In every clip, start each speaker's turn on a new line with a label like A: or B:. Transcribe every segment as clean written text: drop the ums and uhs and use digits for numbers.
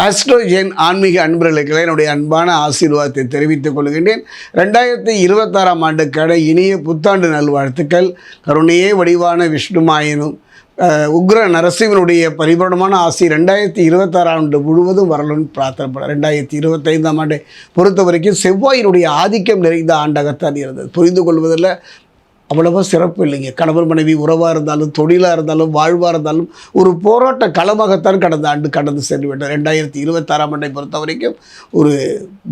A: ஆஸ்ட்ரோஜென் ஆன்மீக அன்பர்களுக்கு என்னுடைய அன்பான ஆசீர்வாதத்தை தெரிவித்துக் கொள்கின்றேன். 2026ஆம் ஆண்டுக்கான இனிய புத்தாண்டு நல்வாழ்த்துக்கள். கருணையே வடிவான விஷ்ணுமாயனும் உக்ர நரசிம்மனுடைய பரிபூர்ணமான ஆசி 2026ஆம் ஆண்டு முழுவதும் வரணும்னு பிரார்த்தனைப்பட. 2025ஆம் ஆண்டை பொறுத்த வரைக்கும் செவ்வாயினுடைய ஆதிக்கம் நிறைந்த ஆண்டாகத்தான் இருந்தது. புரிந்து கொள்வதில் அவ்வளவா சிறப்பு இல்லைங்க. கணவன் மனைவி உறவாக இருந்தாலும், தொழிலாக இருந்தாலும், வாழ்வாக இருந்தாலும் ஒரு போராட்ட களமாகத்தான் கடந்த ஆண்டு கடந்து சென்று விட்டார். 2026ஆம் ஆண்டை பொறுத்த வரைக்கும் ஒரு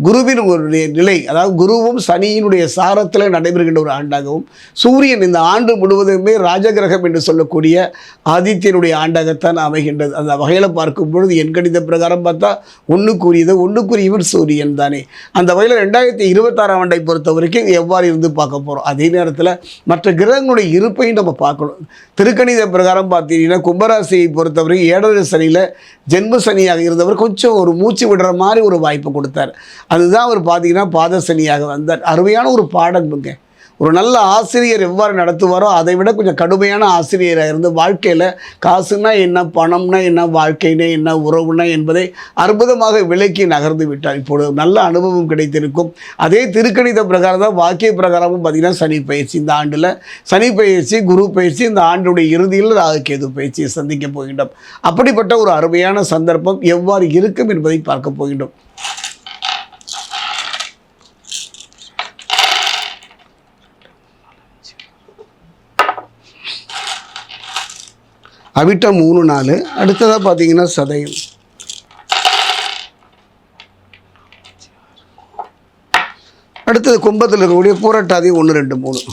A: குருவின் ஒரு நிலை, அதாவது குருவும் சனியினுடைய சாரத்தில் நடைபெறுகின்ற ஒரு ஆண்டாகவும், சூரியன் இந்த ஆண்டு முழுவதுமே ராஜகிரகம் என்று சொல்லக்கூடிய ஆதித்யனுடைய ஆண்டாகத்தான் அமைகின்றது. அந்த வகையில் பார்க்கும் பொழுது என் கணித பிரகாரம் பார்த்தா ஒன்றுக்குரியவர் சூரியன் தானே. அந்த வகையில் 2026ஆம் ஆண்டை பொறுத்த வரைக்கும் எவ்வாறு இருந்து பார்க்க போகிறோம். அதே நேரத்தில் மற்ற கிரகங்களுடைய இருப்பையும் நம்ம பார்க்கணும். திருக்கணித பிரகாரம் பார்த்தீங்கன்னா கும்பராசியை பொறுத்தவரை 7வது சனியில் ஜென்ம சனியாக இருந்தவர் கொஞ்சம் ஒரு மூச்சு விடுற மாதிரி ஒரு வாய்ப்பு கொடுத்தார். அதுதான் அவர் பார்த்தீங்கன்னா பாத சனியாக வந்தார். அருமையான ஒரு பாடம்ங்க. ஒரு நல்ல ஆசிரியர் எவ்வாறு நடத்துவாரோ அதை விட கொஞ்சம் கடுமையான ஆசிரியராக இருந்து வாழ்க்கையில் காசுனா என்ன, பணம்னா என்ன, வாழ்க்கைனா என்ன, உறவுனா என்பதை அற்புதமாக விலக்கி நகர்ந்து விட்டார். இப்போது நல்ல அனுபவம் கிடைத்திருக்கும். அதே திருக்கணித பிரகாரம் தான் வாக்கிய பிரகாரமும் பார்த்திங்கன்னா சனி பயிற்சி. இந்த ஆண்டில் சனி பயிற்சி, குரு பயிற்சி, இந்த ஆண்டுடைய இறுதியில் ராகுகேது பயிற்சியை சந்திக்க போகின்றோம். அப்படிப்பட்ட ஒரு அருமையான சந்தர்ப்பம் எவ்வாறு இருக்கும் என்பதை பார்க்க போகின்றோம். அவிட்டம் 3-4. அடுத்ததாக பார்த்தீங்கன்னா சதயம். அடுத்தது கும்பத்தில் இருக்கக்கூடிய பூரட்டாதி 1, 2, 3.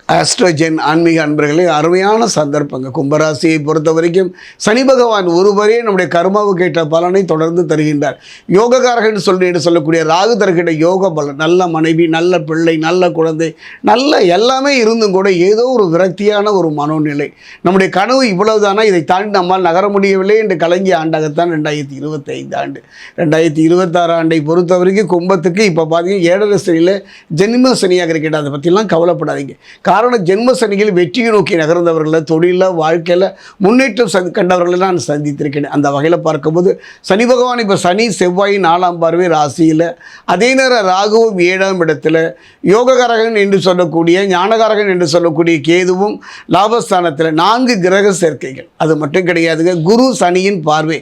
A: ஆஸ்ட்ரோஜென் ஆன்மீக அன்பர்களே, அருமையான சந்தர்ப்பங்க. கும்பராசியை பொறுத்த வரைக்கும் சனி பகவான் ஒருவரே நம்முடைய கர்மாவுக்கு ஏற்ற பலனை தொடர்ந்து தருகின்றார். யோகக்காரர்கள் என்று சொல்லக்கூடிய ராகு தருகின்ற யோக பலன், நல்ல மனைவி, நல்ல பிள்ளை, நல்ல குழந்தை, நல்ல எல்லாமே இருந்தும் கூட ஏதோ ஒரு விரக்தியான ஒரு மனோநிலை. நம்முடைய கனவு இவ்வளவுதானா, இதை தாண்டி நம்மால் நகர முடியவில்லை என்று கலங்கிய ஆண்டாகத்தான் 2025 ஆண்டு. 2026 ஆண்டை பொறுத்த வரைக்கும் கும்பத்துக்கு இப்போ பார்த்தீங்கன்னா 7வது சனியில் ஜென்ம சனியாக இருக்கின்ற. அதை பற்றிலாம் கவலைப்படாதீங்க. காரணம் ஜென்ம சனியில் வெற்றியை நோக்கி நகர்ந்தவர்களை, தொழிலில், வாழ்க்கையில் முன்னேற்றம் கண்டவர்களை நான் சந்தித்திருக்கேன். அந்த வகையில் பார்க்கும்போது சனி பகவான் இப்போ சனி செவ்வாயின் 4ஆம் பார்வை ராசியில், அதே நேரம் ராகுவும் 7ஆம் இடத்துல, யோககாரகன் என்று சொல்லக்கூடிய, ஞானகாரகன் என்று சொல்லக்கூடிய கேதுவும் லாபஸ்தானத்தில் 4 கிரக சேர்க்கைகள். அது மட்டும் கிடையாதுங்க, குரு சனியின் பார்வை.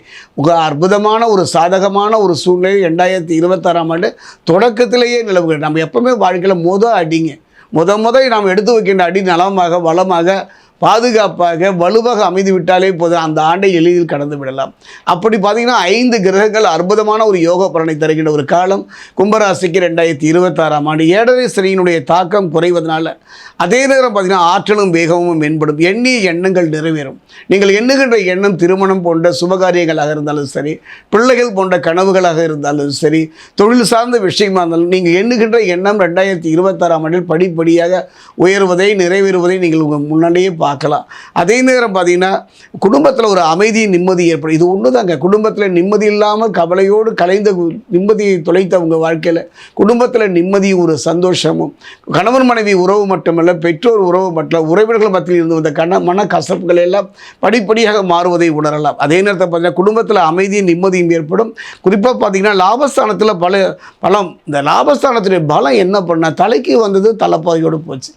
A: அற்புதமான ஒரு சாதகமான ஒரு சூழ்நிலை 2026ஆம் ஆண்டு தொடக்கத்திலேயே நிலவுகிறது. நம்ம எப்பவுமே வாழ்க்கையில் அடிங்க நாம் எடுத்து வைக்கின்ற அடி நலமாக, வளமாக, பாதுகாப்பாக, வலுவாக அமைந்து விட்டாலே போதும் அந்த ஆண்டை எளிதில் கடந்து விடலாம். அப்படி பார்த்திங்கன்னா 5 கிரகங்கள் அற்புதமான ஒரு யோக பலனை தருகின்ற ஒரு காலம் கும்பராசிக்கு 2026ஆம் ஆண்டு. 7வது சனியினுடைய தாக்கம் குறைவதனால அதே நேரம் பார்த்திங்கன்னா ஆற்றலும் வேகமும் மேம்படும். எண்ணிய எண்ணங்கள் நிறைவேறும். நீங்கள் எண்ணுகின்ற எண்ணம் திருமணம் போன்ற சுபகாரியங்களாக இருந்தாலும் சரி, பிள்ளைகள் போன்ற கனவுகளாக இருந்தாலும் சரி, தொழில் சார்ந்த விஷயமாக இருந்தாலும் நீங்கள் எண்ணுகின்ற எண்ணம் 2026ஆம் ஆண்டில் படிப்படியாக உயர்வதை, நிறைவேறுவதை நீங்கள் உங்கள் முன்னாடியே பார்க்கலாம். அதே நேரம் பார்த்தீங்கன்னா குடும்பத்தில் ஒரு அமைதி, நிம்மதி ஏற்படும். இது ஒன்று தாங்க. குடும்பத்தில் நிம்மதி இல்லாமல் கவலையோடு கலைந்த நிம்மதியை தொலைத்தவங்க வாழ்க்கையில் குடும்பத்தில் நிம்மதி, ஒரு சந்தோஷமும், கணவன் மனைவி உறவு மட்டுமல்ல, பெற்றோர் உறவு மட்டும், உறவினர்கள் மத்தியில் இருந்து வந்த மன கசப்புகள் எல்லாம் படிப்படியாக மாறுவதை உணரலாம். அதே நேரத்தில் பார்த்தீங்கன்னா குடும்பத்தில் அமைதியும் நிம்மதியும் ஏற்படும். குறிப்பாக பார்த்தீங்கன்னா லாபஸ்தானத்தில் பலம். இந்த லாபஸ்தானத்துடைய பலம் என்ன பண்ணால் தலைக்கு வந்தது தலைப்பாதையோடு போச்சு.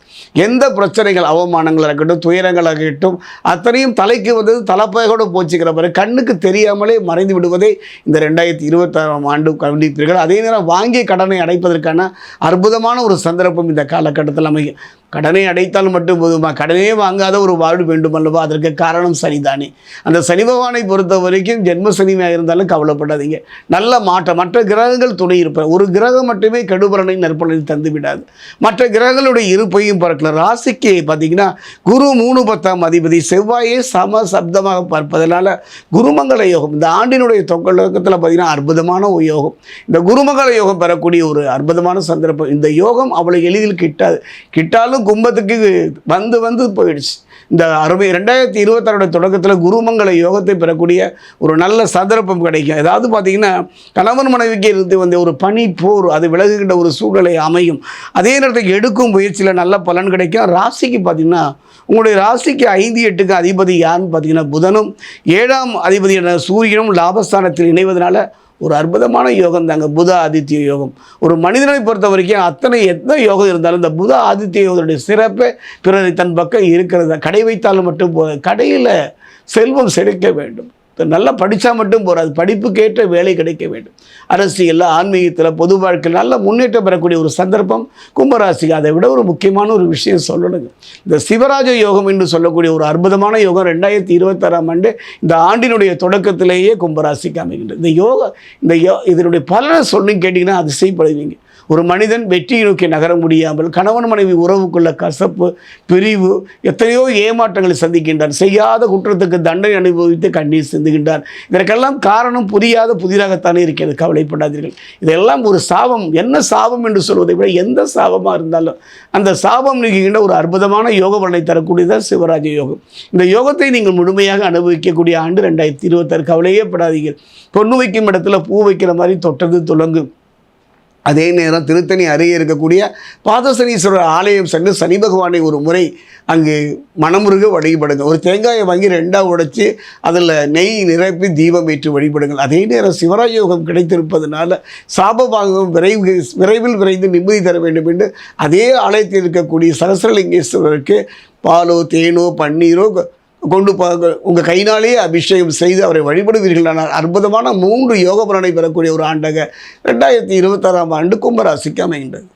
A: எந்த பிரச்சனைகள், அவமானங்களாக இருக்கட்டும், துயரங்களாக இருக்கட்டும், அத்தனையும் தலைக்கு வந்தது தலைப்பாதையோடு போச்சுக்கிற பிறகு கண்ணுக்கு தெரியாமலே மறைந்து விடுவதை இந்த 2026ஆம் ஆண்டு கவனிப்பீர்கள். அதே நேரம் வாங்கிய கடனை அடைப்பதற்கான அற்புதமான ஒரு சந்தர்ப்பம் இந்த காலகட்டத்தில் அமையும். கடனை அடைத்தால் மட்டும் போதுமா, கடனே வாங்காத ஒரு வாழ்வு வேண்டும் அல்லவா? அதற்கு காரணம் சனிதானே. அந்த சனி பகவானை பொறுத்த வரைக்கும் ஜென்ம சனியாக இருந்தாலும் கவலைப்படாதீங்க. நல்ல மாற்றம். மற்ற கிரகங்கள் துணை இருப்பார். ஒரு கிரகம் மட்டுமே கெடுபலனை நற்பலனை தந்து விடாது. மற்ற கிரகங்களுடைய இருப்பையும் பார்க்கலாம். ராசிக்கு பார்த்தீங்கன்னா குரு 3-10ஆம் அதிபதி, செவ்வாயே சம சப்தமாக பார்ப்பதனால குருமங்கள யோகம் இந்த ஆண்டினுடைய தொடக்கத்தில் பார்த்தீங்கன்னா அற்புதமான ஒரு யோகம். இந்த குருமங்கள யோகம் பெறக்கூடிய ஒரு அற்புதமான சந்தர்ப்பம். இந்த யோகம் அவ்வளோ எளிதில் கிட்டாது. கிட்டாலும் கும்பத்துக்கு வந்து வந்து போயிடுச்சு. இந்த 2026 தொடக்கத்தில் குருமங்கள யோகத்தை பெறக்கூடிய ஒரு நல்ல சந்தர்ப்பம் கிடைக்கும். ஏதாவது பார்த்தீங்கன்னா கணவன் மனைவிக்கு இருந்து வந்த ஒரு பனி போர் அது விலகுகின்ற ஒரு சூழ்நிலை அமையும். அதே நேரத்துக்கு எடுக்கும் முயற்சியில் நல்ல பலன் கிடைக்கும். ராசிக்கு பார்த்தீங்கன்னா உங்களுடைய ராசிக்கு 5, 8க்கு அதிபதி யாருன்னு பார்த்தீங்கன்னா புதனும் 7ஆம் அதிபதியான சூரியனும் லாபஸ்தானத்தில் இணைவதனால ஒரு அற்புதமான யோகம் தாங்க புத ஆதித்ய யோகம். ஒரு மனிதனை பொறுத்த வரைக்கும் எத்தனை யோகம் இருந்தாலும் இந்த புத ஆதித்ய யோகத்துடைய சிறப்பே பிறரை தன் பக்கம் இருக்கிறது. கடை வைத்தாலும் மட்டும் போதும், கடையில் செல்வம் செழிக்க வேண்டும். நல்லா படித்தா மட்டும் போகாது, படிப்புக்கேற்ற வேலை கிடைக்க வேண்டும். அரசியலில், ஆன்மீகத்தில், பொது வாழ்க்கையில் நல்ல முன்னேற்றம் பெறக்கூடிய ஒரு சந்தர்ப்பம் கும்பராசிக்கு. அதை விட ஒரு முக்கியமான ஒரு விஷயம் சொல்லணுங்க. இந்த சிவராஜ யோகம் என்று சொல்லக்கூடிய ஒரு அற்புதமான யோகம் 2026ஆம் ஆண்டு இந்த ஆண்டினுடைய தொடக்கத்திலேயே கும்பராசிக்கு அமைகின்றது. இதனுடைய பலனை சொல்லி கேட்டிங்கன்னா அதிசயப்படுவீங்க. ஒரு மனிதன் வெற்றியை நோக்கி நகர முடியாமல் கணவன் மனைவி உறவுக்குள்ள கசப்பு, பிரிவு, எத்தனையோ ஏமாற்றங்களை சந்திக்கின்றார். செய்யாத குற்றத்துக்கு தண்டனை அனுபவித்து கண்ணீர் சிந்துகின்றார். இதற்கெல்லாம் காரணம் புதிதாகத்தானே இருக்கிறது. கவலைப்படாதீர்கள். இதெல்லாம் ஒரு சாபம். என்ன சாபம் என்று சொல்வதை விட எந்த சாபமாக இருந்தாலும் அந்த சாபம் நீக்குகின்ற ஒரு அற்புதமான யோக பலனை தரக்கூடியதான் சிவராஜ யோகம். இந்த யோகத்தை நீங்கள் முழுமையாக அனுபவிக்கக்கூடிய ஆண்டு 2026. கவலையே படாதீர்கள். பொண்ணு வைக்கும் இடத்துல பூ வைக்கிற மாதிரி தொட்டது துலங்கும். அதே நேரம் திருத்தணி அருகே இருக்கக்கூடிய பாதசனீஸ்வரர் ஆலயம் சென்று சனி பகவானை ஒரு முறை அங்கு மனமுருக வழிபடுங்க. ஒரு தேங்காயை வாங்கி 2ஆக உடைச்சி அதில் நெய் நிரப்பி தீபம் ஏற்றி வழிபடுங்கள். அதே நேரம் சிவராஜ யோகம் கிடைத்திருப்பதனால சாபபாகம் விரைவில் விரைந்து நிம்மதி தர வேண்டும் என்று அதே ஆலயத்தில் இருக்கக்கூடிய சகஸ்ரலிங்கேஸ்வரருக்கு பாலோ, தேனோ, பன்னீரோ கொண்டு உங்கள் கையினாலேயே அபிஷேகம் செய்து அவரை வழிபடுவீர்களானால் அற்புதமான 3 யோக பலனை பெறக்கூடிய ஒரு ஆண்டாக 2026ஆம் ஆண்டு கும்பராசிக்கு அமைகின்றது.